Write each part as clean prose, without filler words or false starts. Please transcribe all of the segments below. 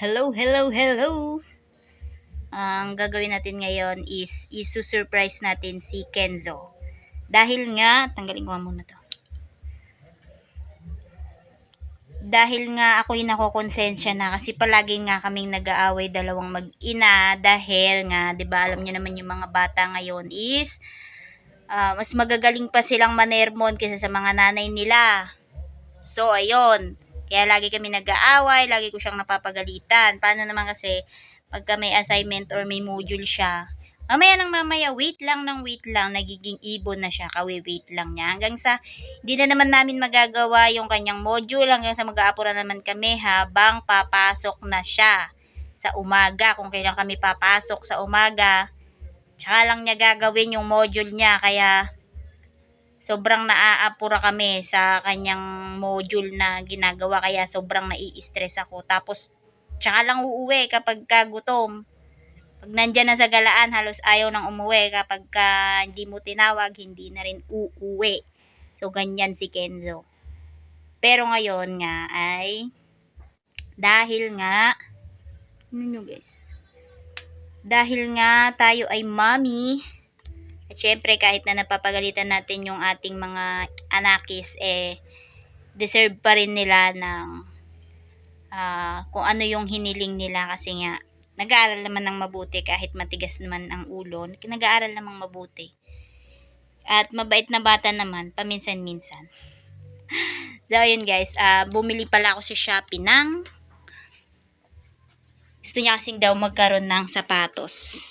Hello, hello, hello! Ang gagawin natin ngayon is isu-surprise natin si Kenzo. Dahil nga, tanggalin ko muna to. Dahil nga ako'y nakokonsensya na kasi palagi nga kaming nag-aaway dalawang mag-ina dahil nga, 'di ba, alam niyo naman yung mga bata ngayon is mas magagaling pa silang manermon kaysa sa mga nanay nila. So, ayun. Kaya lagi kami nag-aaway, lagi ko siyang napapagalitan. Paano naman kasi, pagka may assignment or may module siya, mamaya, wait lang, nagiging ibon na siya, kawi-wait lang niya. Hanggang sa, hindi na naman namin magagawa yung kanyang module, hanggang sa mag-aapura naman kami habang papasok na siya sa umaga. Kung kailan kami papasok sa umaga, tsaka lang niya gagawin yung module niya, kaya sobrang naaapura kami sa kanyang module na ginagawa, kaya sobrang nai-stress ako. Tapos, tsaka lang uuwi kapag gutom. Pag nandyan na sa galaan, halos ayaw nang umuwi. Kapag hindi mo tinawag, hindi na rin uuwi. So, ganyan si Kenzo. Pero ngayon nga ay, dahil nga, dahil nga tayo ay mommy, at syempre, kahit na napapagalitan natin yung ating mga anakis, deserve pa rin nila ng kung ano yung hiniling nila, kasi nga, nag-aaral naman ng mabuti kahit matigas naman ang ulo, nag-aaral namang mabuti. At mabait na bata naman, paminsan-minsan. So, ayun guys, bumili pala ako sa Shopee ng, gusto niya kasing daw magkaroon ng sapatos.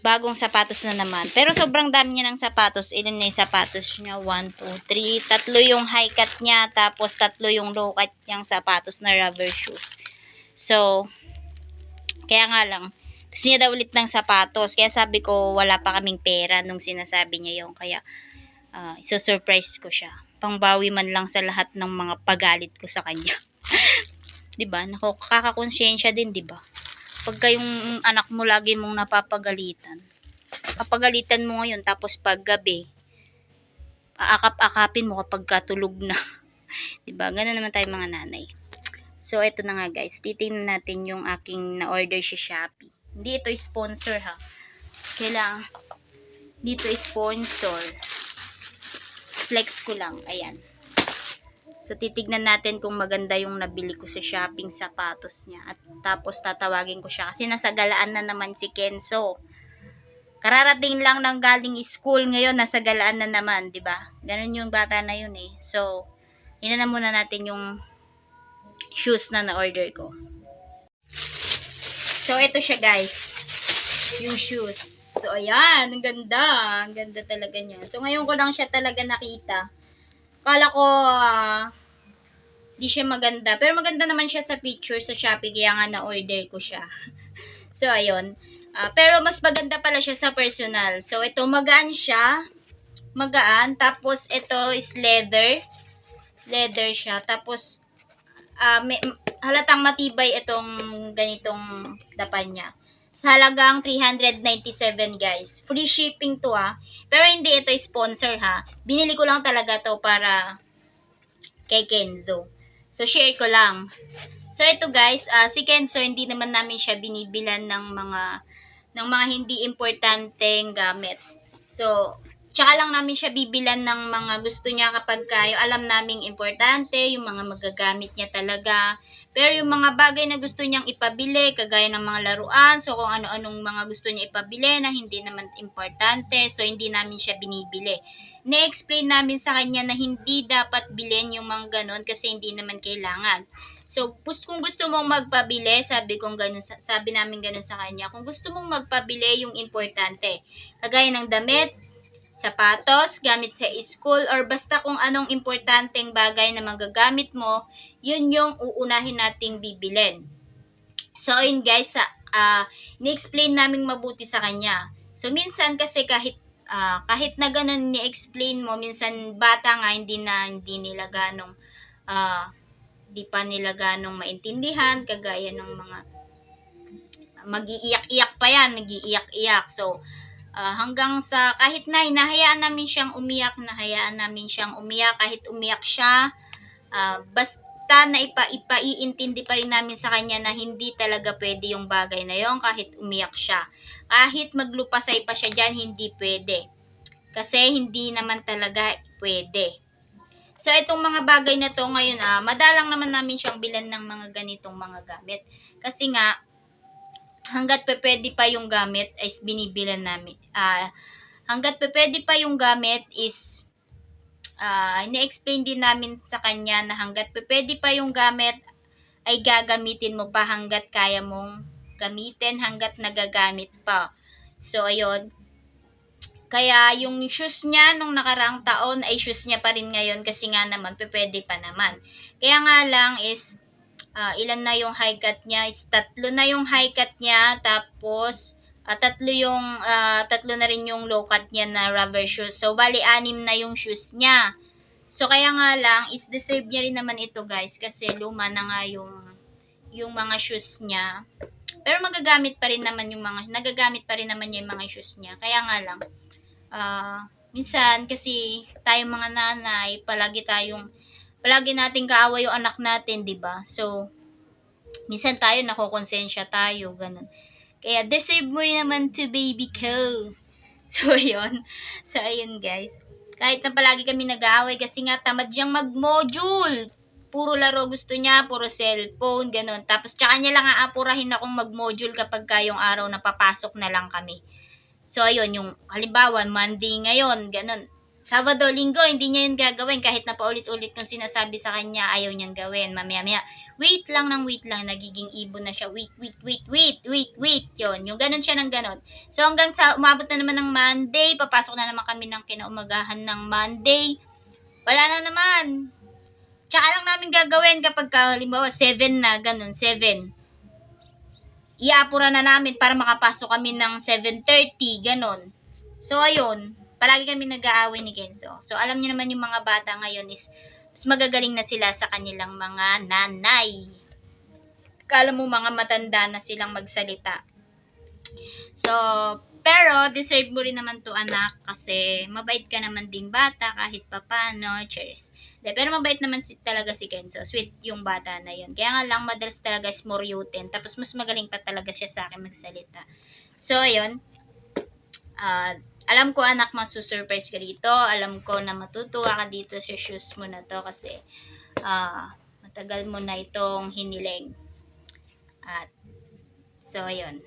Bagong sapatos na naman. Pero sobrang dami niya ng sapatos. Ilan na yung sapatos niya? 1, 2, 3. Tatlo yung high cut niya. Tapos tatlo yung low cut niyang sapatos na rubber shoes. So, kaya nga lang, gusto niya daw ulit ng sapatos. Kaya sabi ko, wala pa kaming pera nung sinasabi niya yung. Kaya, iso-surprise ko siya. Pangbawi man lang sa lahat ng mga pagalit ko sa kanya. 'Di ba? Nakakakonsensya din, 'di ba? Pagka yung anak mo lagi mong napapagalitan, papagalitan mo ngayon, tapos pag gabi, aakap-akapin mo kapag katulog na. Diba? Ganun naman tayo mga nanay. So, eto na nga guys. Titingnan natin yung aking na-order sa Shopee. Hindi ito sponsor ha. Kailangan, dito sponsor. Flex ko lang. Ayan. So, titignan natin kung maganda yung nabili ko sa shopping sapatos niya. At tapos, tatawagin ko siya. Kasi nasa galaan na naman si Kenzo. Kararating lang ng galing school, ngayon nasa galaan na naman, 'di ba? Ganun yung bata na yun eh. So, ina na muna natin yung shoes na na-order ko. So, ito siya guys. Yung shoes. So, ayan. Ang ganda. Ang ganda talaga niya. So, ngayon ko lang siya talaga nakita. Kala ko, di siya maganda. Pero maganda naman siya sa picture sa Shopee, kaya nga na-order ko siya. So, ayun. Pero mas maganda pala siya sa personal. So, ito, magaan siya. Magaan. Tapos, ito is leather. Leather siya. Tapos, halatang matibay itong ganitong dapan niya. Sa halagang 397 guys. Free shipping to Pero hindi ito sponsor Binili ko lang talaga to para kay Kenzo. So, share ko lang. So, ito guys, si Kenzo, hindi naman namin siya binibilan ng mga hindi importanteng gamit. So, tsaka lang namin siya bibilan ng mga gusto niya kapag yung alam naming importante, yung mga magagamit niya talaga. Pero yung mga bagay na gusto niyang ipabili, kagaya ng mga laruan, so kung ano-anong mga gusto niya ipabili na hindi naman importante, so hindi namin siya binibili. Na-explain namin sa kanya na hindi dapat bilhin yung mga ganon kasi hindi naman kailangan. So, kung gusto mong magpabili, sabi namin ganun sa kanya, kung gusto mong magpabili yung importante, kagaya ng damit, sapatos, gamit sa school, or basta kung anong importanteng bagay na magagamit mo, yun yung uunahin nating bibilin. So, yun guys, ni-explain naming mabuti sa kanya. So, minsan kasi kahit na ganun ni-explain mo, minsan bata nga, hindi nila ganong, di pa nila ganong maintindihan, kagaya ng mga mag-iiyak-iyak pa yan, nag-iiyak-iyak. So, hanggang sa kahit na hinahayaan namin siyang umiyak, kahit umiyak siya, basta na ipaiintindi pa rin namin sa kanya na hindi talaga pwede yung bagay na yon kahit umiyak siya. Kahit maglupasay pa siya dyan, hindi pwede. Kasi hindi naman talaga pwede. So, itong mga bagay na to ngayon, madalang naman namin siyang bilan ng mga ganitong mga gamit. Kasi nga, hanggat pwede pa yung gamit is binibilan namin. Hanggat pwede pa yung gamit is ina-explain din namin sa kanya na hanggat pwede pa yung gamit ay gagamitin mo pa hanggat kaya mong gamitin, hanggat nagagamit pa. So, ayun. Kaya yung shoes niya nung nakaraang taon ay shoes niya pa rin ngayon kasi nga naman pwede pa naman. Kaya nga lang is ilan na yung high cut niya? Is 3 na yung high cut niya, tapos 3 na rin yung low cut niya na rubber shoes. So bali 6 na yung shoes niya. So kaya nga lang is deserve niya rin naman ito guys kasi luma na nga yung mga shoes niya. Pero nagagamit pa rin naman niya yung mga shoes niya. Kaya nga lang minsan kasi tayong mga nanay, palagi nating kaaway yung anak natin, 'di ba? So minsan tayo nakokonsensya tayo, ganun. Kaya deserve mo rin naman to baby ko. So ayun. So ayun guys. Kahit na palagi kami nag-aaway kasi nga tamad siyang mag-module. Puro laro gusto niya, puro cellphone, ganun. Tapos tsaka niya lang aapurahin akong mag-module kapag yung araw na papasok na lang kami. So ayun, yung halimbawa Monday ngayon, ganun. Sabado, Linggo, hindi niya yun gagawin. Kahit na paulit-ulit kong sinasabi sa kanya, ayaw niyang gawin. Mamaya-maya, wait lang, nagiging ibon na siya. Wait. Yun, yung ganun siya ng ganun. So hanggang sa umabot na naman ng Monday, papasok na naman kami ng kinaumagahan ng Monday. Wala na naman. Tsaka lang namin gagawin kapag halimbawa 7 na, ganun, 7. Iapura na namin para makapasok kami ng 7:30, ganun. So ayun, palagi kami nag-aaway ni Kenzo. So, alam niyo naman yung mga bata ngayon is mas magagaling na sila sa kanilang mga nanay. Kala mo mga matanda na silang magsalita. So, pero deserve mo rin naman to anak kasi mabait ka naman ding bata kahit papano. Cheers. Pero mabait naman talaga si Kenzo. Sweet yung bata na yun. Kaya nga lang madalas talaga smoryutin. Tapos mas magaling pa talaga siya sa akin magsalita. So, ayun. Alam ko anak, masusurprise ka dito. Alam ko na matutuwa ka dito sa shoes mo na to kasi matagal mo na itong hiniling. At so ayun.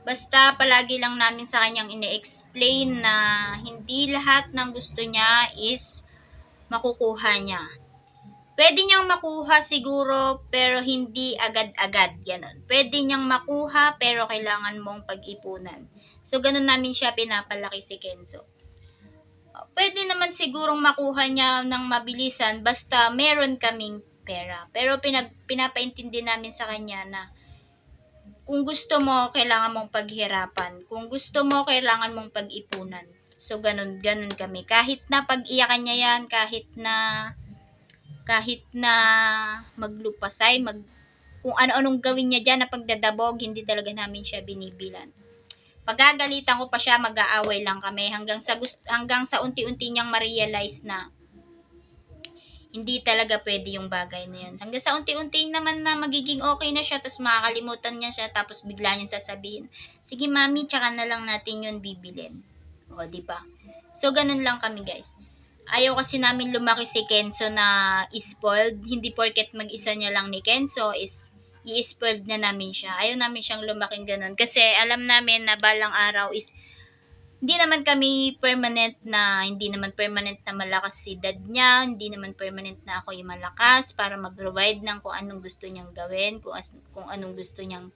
Basta palagi lang namin sa kanyang ine-explain na hindi lahat ng gusto niya is makukuha niya. Pwede niyang makuha siguro, pero hindi agad-agad, ganun. Pwede niyang makuha, pero kailangan mong pag-ipunan. So, ganun namin siya pinapalaki si Kenzo. Pwede naman sigurong makuha niya ng mabilisan, basta meron kaming pera. Pero pinapaintindi namin sa kanya na kung gusto mo, kailangan mong paghirapan. Kung gusto mo, kailangan mong pag-ipunan. So, ganun kami. Kahit na pag-iyakan niya yan, kahit na maglupasay, kung ano-anong gawin niya dyan na pagdadabog, hindi talaga namin siya binibilan. Pagagalitan ko pa siya, mag-aaway lang kami hanggang sa unti-unti niyang ma-realize na hindi talaga pwede yung bagay na yun. Hanggang sa unti-unti naman na magiging okay na siya, tapos makakalimutan niya siya, tapos bigla niya sasabihin, sige mami, tsaka na lang natin yun bibilin. O, diba? So, ganun lang kami guys. Ayaw kasi namin lumaki si Kenzo na spoiled. Hindi porket mag-isa niya lang ni Kenzo is i-spoiled na namin siya. Ayaw namin siyang lumaking ganun. Kasi alam namin na balang araw is hindi naman permanent na malakas si dad niya. Hindi naman permanent na ako yung malakas para mag-provide ng kung anong gusto niyang gawin, kung anong gusto niyang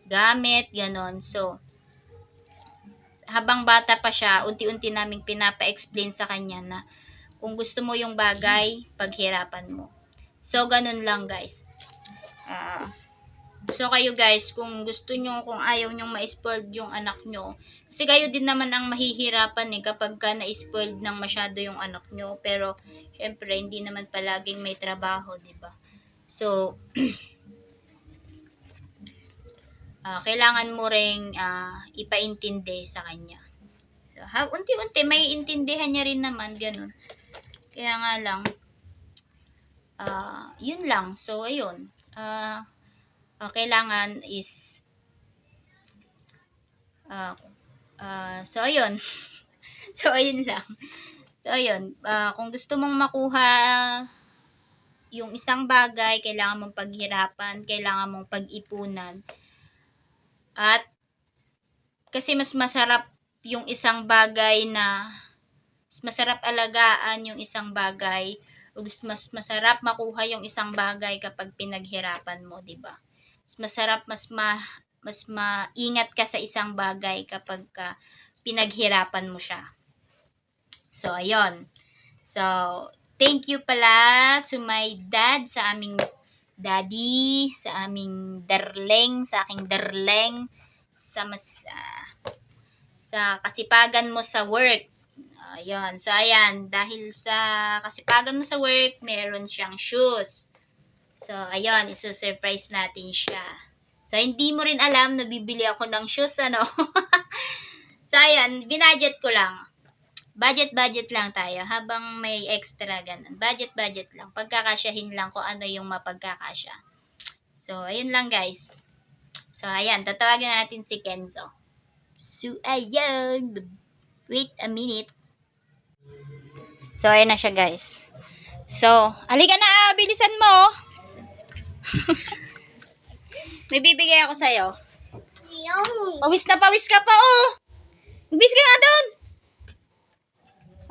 gamit, ganon. So, habang bata pa siya, unti-unti naming pinapa-explain sa kanya na kung gusto mo yung bagay, paghirapan mo. So, ganun lang guys. So, kayo guys, kung gusto nyo, kung ayaw nyo ma-spoiled yung anak nyo, kasi kayo din naman ang mahihirapan kapag ka na-spoiled ng masyado yung anak nyo. Pero, syempre, hindi naman palaging may trabaho, diba? So, kailangan mo ring ipaintindi sa kanya. So, unti-unti, may intindihan niya rin naman, ganun. Kaya nga lang, yun lang. So, ayun. Kailangan is, so, ayun. So, ayun lang. So, ayun. Kung gusto mong makuha yung isang bagay, kailangan mong paghirapan, kailangan mong pag-ipunan. At, kasi mas masarap yung isang bagay na, mas masarap alagaan yung isang bagay, o mas masarap makuha yung isang bagay kapag pinaghirapan mo, 'di ba? Mas masarap, mas maingat ka sa isang bagay kapag pinaghirapan mo siya. So, ayun. So, thank you pala to my dad, sa aming daddy, sa aming darling, sa aking darling, sa kasipagan mo sa work. Ayun. So, ayan. Dahil sa kasipagan mo sa work, meron siyang shoes. So, ayun. Iso-surprise natin siya. So, hindi mo rin alam na bibili ako ng shoes, ano? So, ayan. Binudget ko lang. Budget lang tayo. Habang may extra, ganun. Budget lang. Pagkakasyahin lang kung ano yung mapagkakasya. So, ayun lang, guys. So, ayan. Tatawagin natin si Kenzo. So, ayan. Wait a minute. So, ayan na siya, guys. So, halika na, bilisan mo. May bibigay ako sa'yo. Pawis na pawis ka pa, oh. Magbis ka nga doon.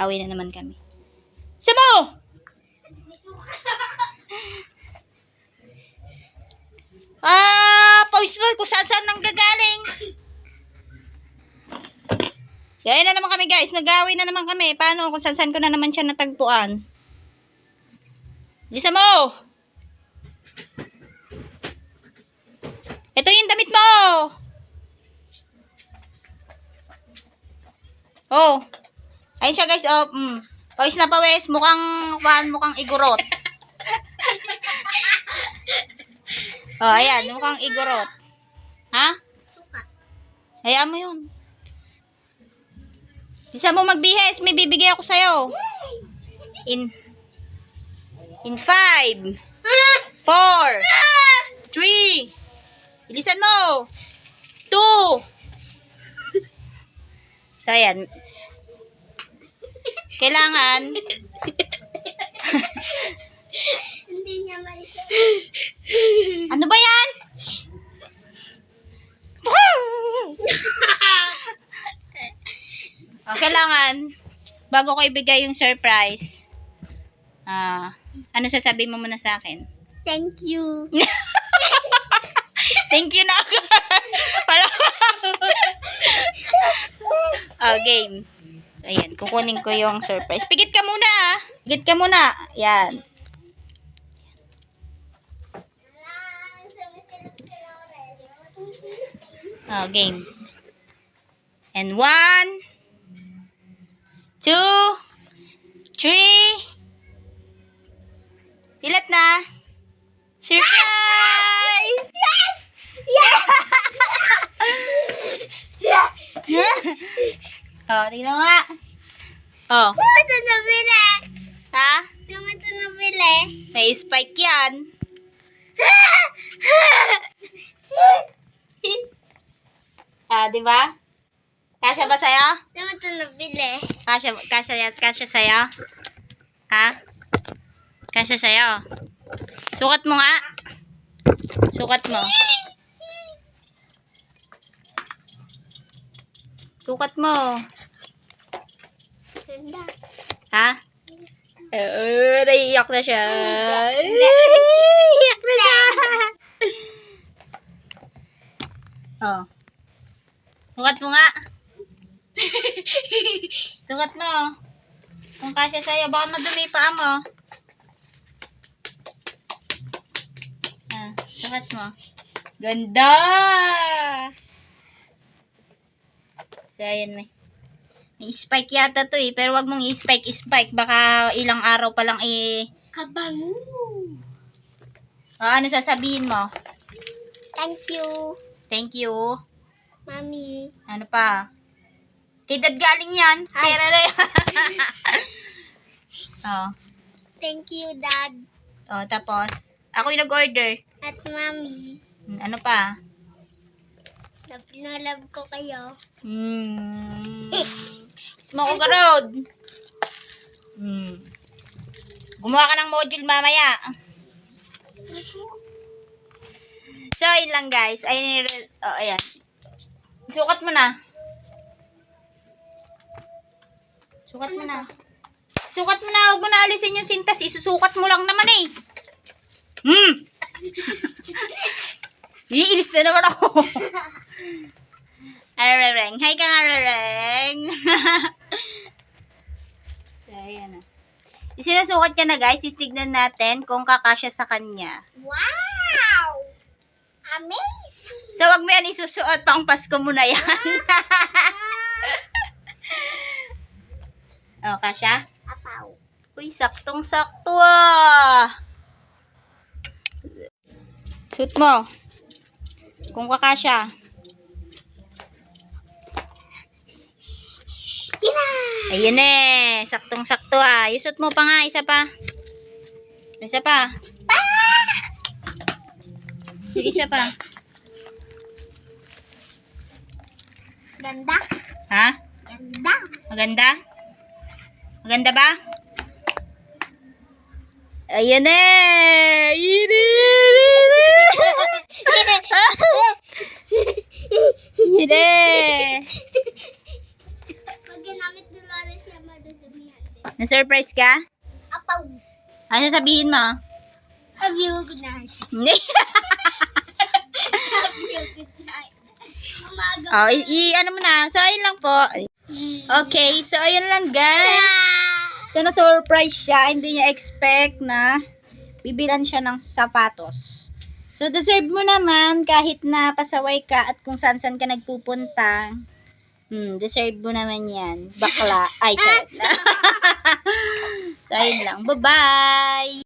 Away na naman kami. Isa mo! Pawis mo kung saan nang gagaling. Gaya na naman kami, guys. Nag-away na naman kami. Paano kung saan ko na naman siya natagpuan? Lisa mo! Ito yung damit mo! Oh. Ayun siya, guys. Oh, pawis na pawis. Mukhang igurot. Oh, ayan. Mukhang igurot. Ha? Hayaan mo yun. Bisa mo magbihis, may bibigay ako sa'yo. In 5, 4, 3, bilisan mo. 2. So, ayan. Kailangan. Hindi niya maisa. Ano ba yan? Kailangan, bago ko ibigay yung surprise, ano sasabihin mo muna sa akin? Thank you. Thank you na ako. Game. Ayan, kukunin ko yung surprise. Pigit ka muna, ah. Pigit ka muna. Yan. Game. And 1, 2, 3. Dilat na. Surprise! Yes! Yes! Tingnan mo nga. Ito nabili. Ha? Ito nabili. May spike yan. Di ba? Kasya ba sa'yo? Ito nabili. Kasya sa'yo? Ha? Kasya sa'yo? Sukat mo nga. Sukat mo. Sukat mo. Ganda. Ha? Naiiyak na siya. Naiiyak na siya. Sukat mo nga. Sukat mo. Kung kasya sa'yo, baka madumi pa mo. Sukat mo. Ganda! So, ayan, may spike yata to eh. Pero wag mong i-spike. Baka ilang araw pa lang Kabango. ano sasabihin mo? Thank you. Thank you. Mami. Ano pa? Kay dad galing yan. Pera na yan. Oh. Thank you, Dad. Oh, tapos, ako yung nag-order. At Mommy. Ano pa? Pinalove ko kayo. Smoke ka road. Gumawa ka ng module mamaya. So, yun lang guys. Ayan. Sukat mo na. Sukat mo na. Sukat mo na. Huwag mo na alisin yung sintas. Isusukat mo lang naman eh. Iinis na naman ako. Arareng. Hi ka nga, Arareng. So, ayan na. Isinusukat ka na guys. Titignan natin kung kakasya sa kanya. Wow! Amazing! So, wag mo yan isusuot. Pang Pasko mo na yan. Oh, kasya? Apaw. Uy, saktong-sakto ah. Suot mo. Kung kakasya. Kina! Ayun eh. Saktong-sakto ah. Yung suot mo pa nga. Isa pa. Isa pa. Sige, isa pa. Ganda. Ha? Ganda. Maganda? Maganda ba? Ayan eh! Ayan eh! Pag ginamit ni Loris siya, madudumihan din. Na-surprise ka? Apaw. Ano sasabihin mo? Love you, good night. Hindi. Love you, good night. Umaga. Oh, ano mo na. So, ayun lang po. Okay, so ayun lang guys. So, na-surprise siya. Hindi niya expect na bibilan siya ng sapatos. So, deserve mo naman kahit na pasaway ka at kung saan-saan ka nagpupunta. Deserve mo naman yan. Bakla. Ay, charot. So, ayun lang. Bye-bye!